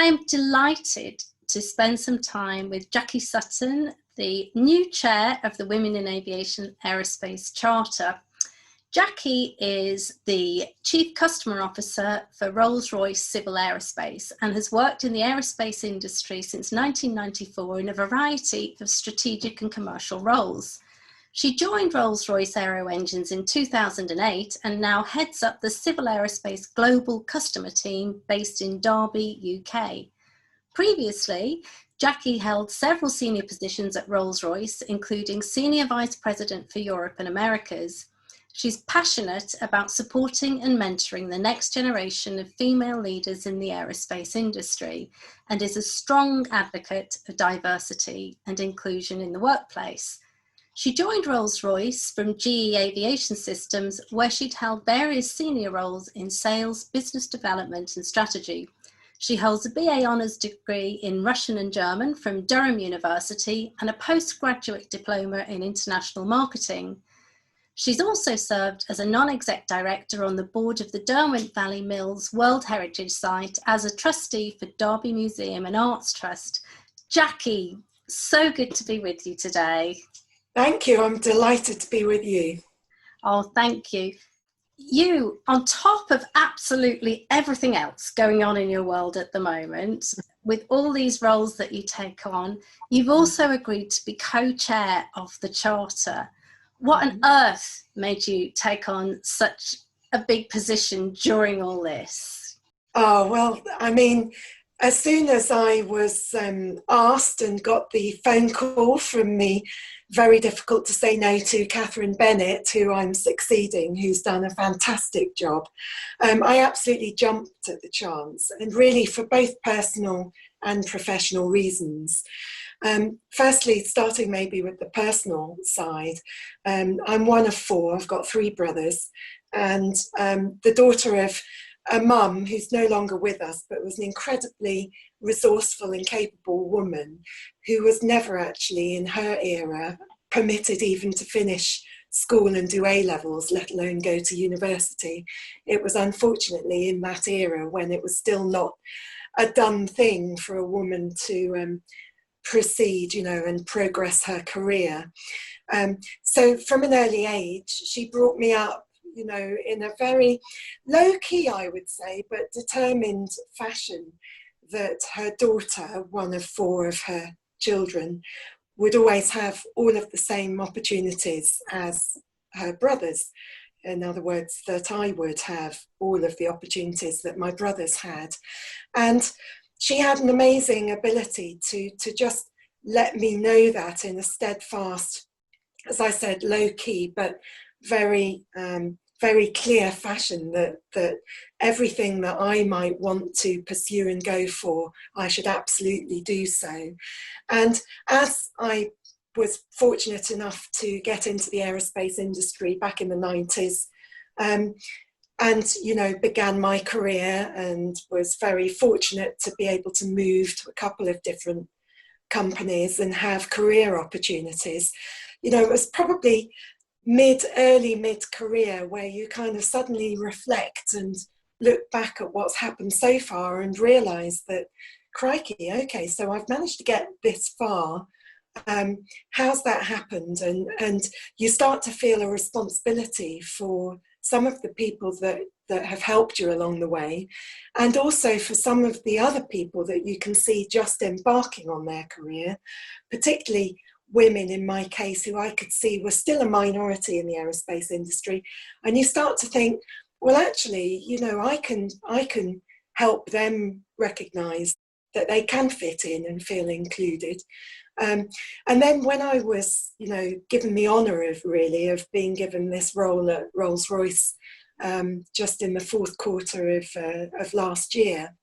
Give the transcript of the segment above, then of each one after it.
I am delighted to spend some time with Jacqui Sutton, the new chair of the Women in Aviation Aerospace Charter. Jacqui is the Chief Customer Officer for Rolls-Royce Civil Aerospace and has worked in the aerospace industry since 1994 in a variety of strategic and commercial roles. She joined Rolls-Royce Aero Engines in 2008 and now heads up the Civil Aerospace Global Customer Team based in Derby, UK. Previously, Jacqui held several senior positions at Rolls-Royce, including Senior Vice President for Europe and Americas. She's passionate about supporting and mentoring the next generation of female leaders in the aerospace industry and is a strong advocate of diversity and inclusion in the workplace. She joined Rolls-Royce from GE Aviation Systems, where she'd held various senior roles in sales, business development and strategy. She holds a BA Honours degree in Russian and German from Durham University and a postgraduate diploma in international marketing. She's also served as a non-exec director on the board of the Derwent Valley Mills World Heritage Site as a trustee for Derby Museum and Arts Trust. Jacqui, so good to be with you today. Thank you. I'm delighted to be with you. Oh, thank you. You, on top of absolutely everything else going on in your world at the moment, with all these roles that you take on, you've also agreed to be co-chair of the Charter. What on earth made you take on such a big position during all this? Oh, well, I mean, as soon as I was asked and got the phone call from the very difficult to say no to Catherine Bennett, who I'm succeeding, who's done a fantastic job, I absolutely jumped at the chance, and really for both personal and professional reasons. Firstly, starting maybe with the personal side, I'm one of four. I've got three brothers, and the daughter of a mum who's no longer with us, but was an incredibly resourceful and capable woman who was never actually in her era permitted even to finish school and do A-levels, let alone go to university. It was unfortunately in that era when it was still not a done thing for a woman to proceed, you know, and progress her career. So from an early age, she brought me up, you know, in a very low-key, I would say, but determined fashion, that her daughter, one of four of her children, would always have all of the same opportunities as her brothers. In other words, that I would have all of the opportunities that my brothers had. And she had an amazing ability to just let me know that in a steadfast, as I said, low-key, but very clear fashion, that everything that I might want to pursue and go for, I should absolutely do so. And as I was fortunate enough to get into the aerospace industry back in the 90s, and, you know, began my career and was very fortunate to be able to move to a couple of different companies and have career opportunities. You know, it was probably early mid-career where you kind of suddenly reflect and look back at what's happened so far and realise that, crikey, okay, so I've managed to get this far. How's that happened? And you start to feel a responsibility for some of the people that have helped you along the way, and also for some of the other people that you can see just embarking on their career, particularly women in my case, who I could see were still a minority in the aerospace industry. And you start to think, well, actually, you know, I can help them recognise that they can fit in and feel included. And then when I was, you know, given the honour of being given this role at Rolls-Royce just in the fourth quarter of last year,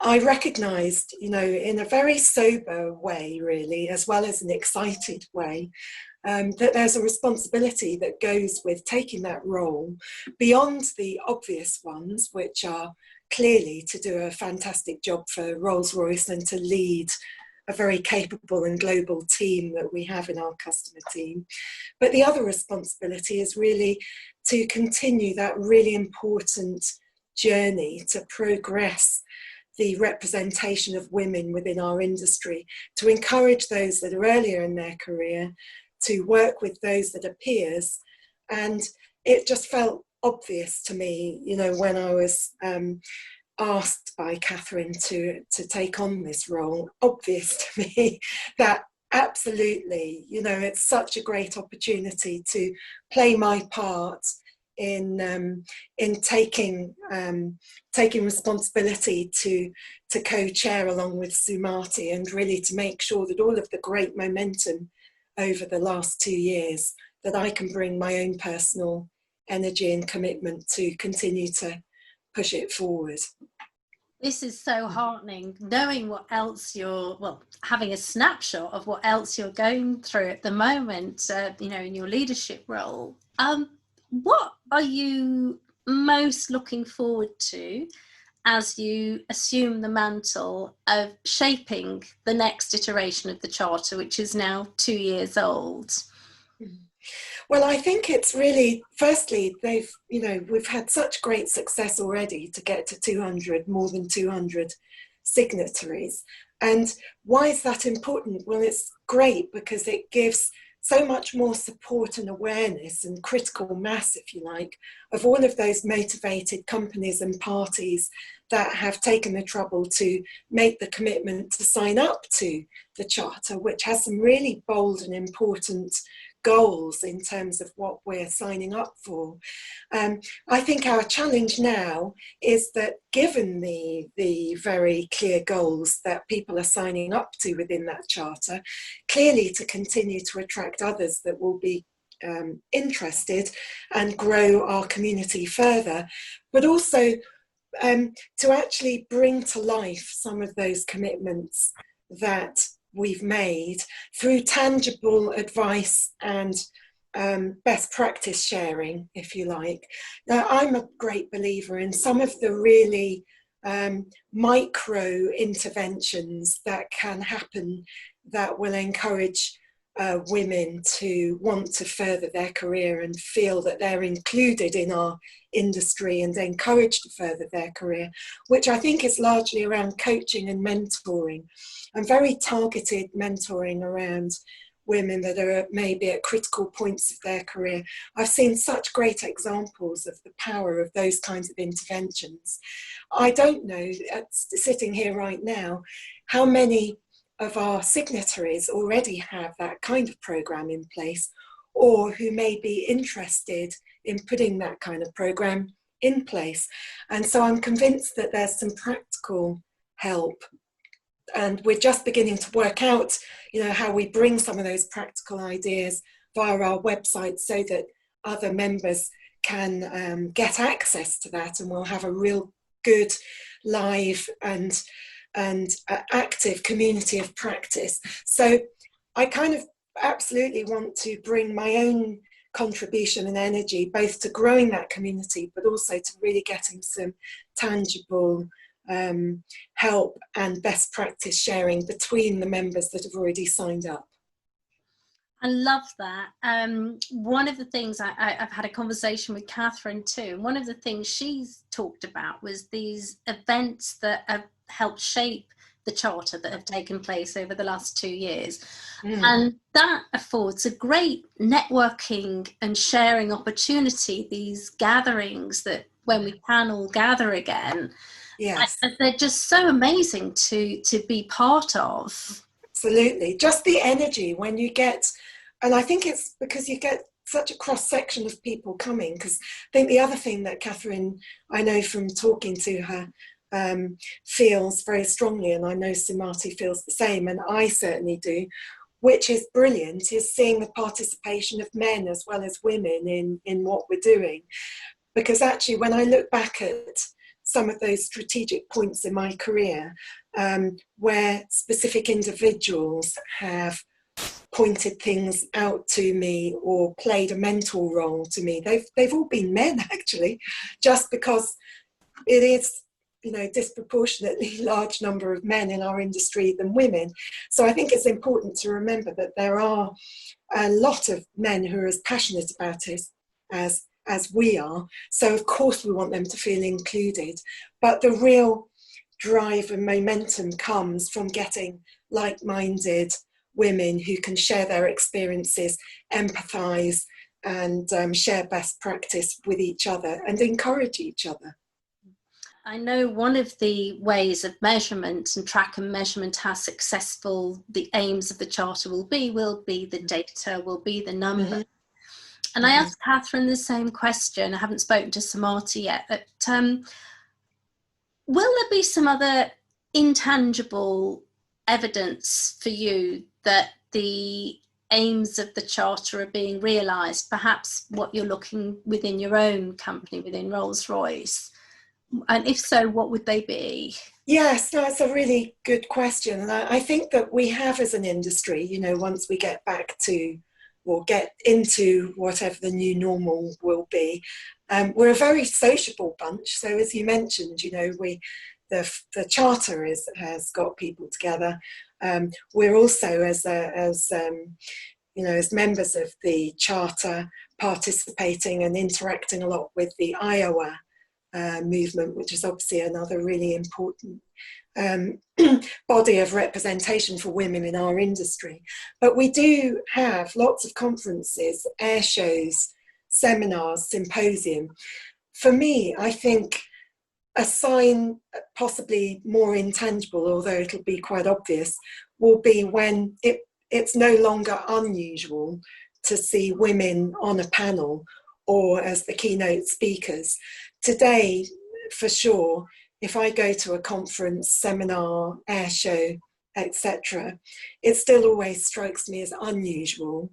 I recognised, you know, in a very sober way, really, as well as an excited way, that there's a responsibility that goes with taking that role beyond the obvious ones, which are clearly to do a fantastic job for Rolls-Royce and to lead a very capable and global team that we have in our customer team. But the other responsibility is really to continue that really important journey to progress the representation of women within our industry, to encourage those that are earlier in their career to work with those that are peers. And it just felt obvious to me, you know, when I was asked by Catherine to take on this role, obvious to me that absolutely, you know, it's such a great opportunity to play my part in taking responsibility to co-chair along with Sumati, and really to make sure that all of the great momentum over the last 2 years, that I can bring my own personal energy and commitment to continue to push it forward. This is so heartening, knowing what else you're, well, having a snapshot of what else you're going through at the moment, you know, in your leadership role. What are you most looking forward to as you assume the mantle of shaping the next iteration of the Charter, which is now 2 years old? Well, I think it's really, firstly, we've had such great success already to get to 200, more than 200 signatories. And why is that important? Well, it's great because it gives so much more support and awareness and critical mass, if you like, of all of those motivated companies and parties that have taken the trouble to make the commitment to sign up to the Charter, which has some really bold and important goals in terms of what we're signing up for. I think our challenge now is that, given the very clear goals that people are signing up to within that Charter, clearly to continue to attract others that will be interested and grow our community further, but also to actually bring to life some of those commitments that we've made through tangible advice and best practice sharing, if you like. Now, I'm a great believer in some of the really micro interventions that can happen that will encourage women to want to further their career and feel that they're included in our industry and encouraged to further their career, which I think is largely around coaching and mentoring, and very targeted mentoring around women that are maybe at critical points of their career. I've seen such great examples of the power of those kinds of interventions. I don't know, sitting here right now, how many of our signatories already have that kind of program in place, or who may be interested in putting that kind of program in place. And so I'm convinced that there's some practical help, and we're just beginning to work out, you know, how we bring some of those practical ideas via our website so that other members can get access to that, and we'll have a real good live and active community of practice. So I kind of absolutely want to bring my own contribution and energy both to growing that community, but also to really getting some tangible help and best practice sharing between the members that have already signed up. I love that. One of the things I've had a conversation with Catherine too. One of the things she's talked about was these events that have helped shape the Charter that have taken place over the last 2 years. And that affords a great networking and sharing opportunity, these gatherings that when we can all gather again. Yes. They're just so amazing to be part of. Absolutely. Just the energy when you get, and I think it's because you get such a cross-section of people coming, because I think the other thing that Catherine, I know from talking to her, feels very strongly, and I know Sumati feels the same, and I certainly do, which is brilliant, is seeing the participation of men as well as women in what we're doing. Because actually, when I look back at some of those strategic points in my career, where specific individuals have pointed things out to me or played a mentor role to me, they've all been men, actually, just because it is, you know, disproportionately large number of men in our industry than women. So I think it's important to remember that there are a lot of men who are as passionate about it as we are. So of course we want them to feel included. But the real drive and momentum comes from getting like-minded women who can share their experiences, empathise, and share best practice with each other and encourage each other. I know one of the ways of measurement and track and measurement how successful the aims of the Charter will be the data, will be the number. Mm-hmm. And I asked Catherine the same question. I haven't spoken to Samarti yet, but will there be some other intangible evidence for you that the aims of the Charter are being realised? Perhaps what you're looking within your own company, within Rolls-Royce? And if so, what would they be? Yes, that's a really good question. And I think that we have as an industry, you know, once we get back to or get into whatever the new normal will be, we're a very sociable bunch. So as you mentioned, you know, the Charter has got people together. We're also as members of the Charter participating and interacting a lot with the WIAA movement, which is obviously another really important body of representation for women in our industry. But we do have lots of conferences, air shows, seminars, symposium. For me, I think a sign, possibly more intangible, although it'll be quite obvious, will be when it's no longer unusual to see women on a panel or as the keynote speakers. Today, for sure, if I go to a conference, seminar, air show, etc., it still always strikes me as unusual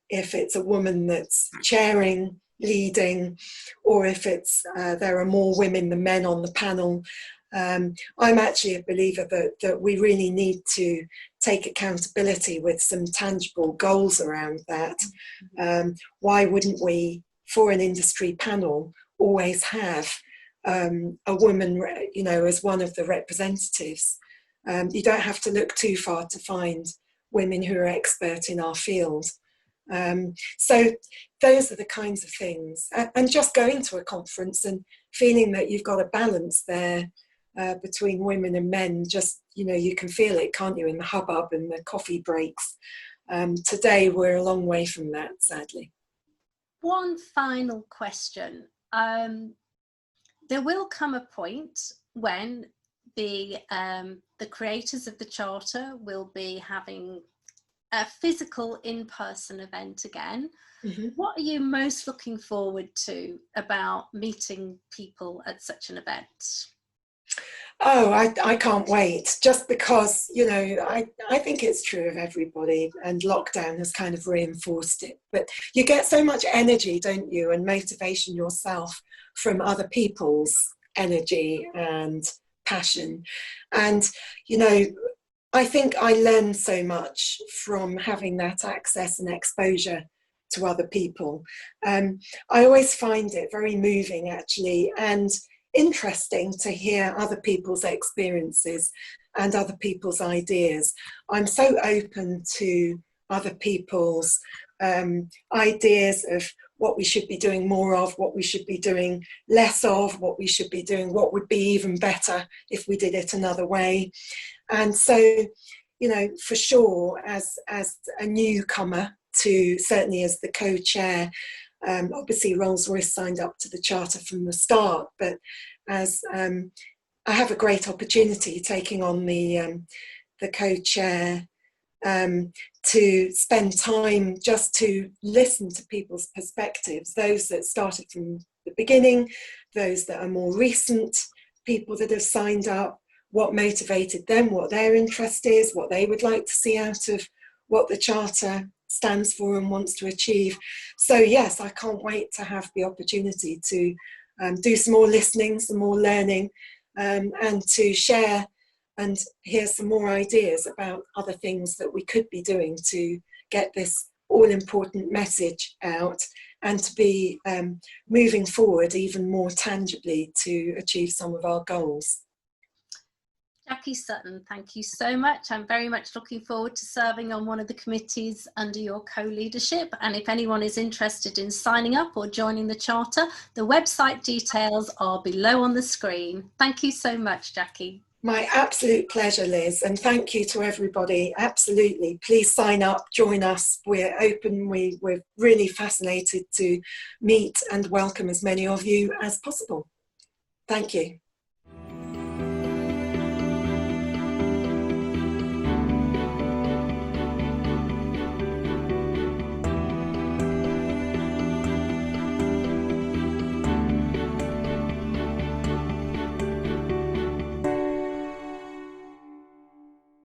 if it's a woman that's chairing, leading, or if it's there are more women than men on the panel. I'm actually a believer that we really need to take accountability with some tangible goals around that. Why wouldn't we, for an industry panel, always have a woman, you know, as one of the representatives? You don't have to look too far to find women who are expert in our field. So those are the kinds of things. And just going to a conference and feeling that you've got a balance there between women and men, just, you know, you can feel it, can't you, in the hubbub and the coffee breaks. Today, we're a long way from that, sadly. One final question. There will come a point when the creators of the Charter will be having a physical in-person event again. Mm-hmm. What are you most looking forward to about meeting people at such an event? Oh, I can't wait, just because, you know, I think it's true of everybody, and lockdown has kind of reinforced it. But you get so much energy, don't you, and motivation yourself from other people's energy and passion. And, you know, I think I learned so much from having that access and exposure to other people. I always find it very moving, actually, and interesting to hear other people's experiences and other people's ideas. I'm so open to other people's ideas of what we should be doing more of, what we should be doing less of, what we should be doing, what would be even better if we did it another way. And so, you know, for sure, as a newcomer to, certainly as the co-chair, obviously Rolls-Royce signed up to the Charter from the start, but as I have a great opportunity taking on the co-chair to spend time just to listen to people's perspectives, those that started from the beginning, those that are more recent, people that have signed up, what motivated them, what their interest is, what they would like to see out of what the Charter stands for and wants to achieve. So yes, I can't wait to have the opportunity to do some more listening, some more learning, and to share and hear some more ideas about other things that we could be doing to get this all-important message out and to be moving forward even more tangibly to achieve some of our goals. Jacqui Sutton, thank you so much. I'm very much looking forward to serving on one of the committees under your co-leadership. And if anyone is interested in signing up or joining the Charter, the website details are below on the screen. Thank you so much, Jacqui. My absolute pleasure, Liz, and thank you to everybody. Absolutely. Please sign up, join us. We're open. We're really fascinated to meet and welcome as many of you as possible. Thank you.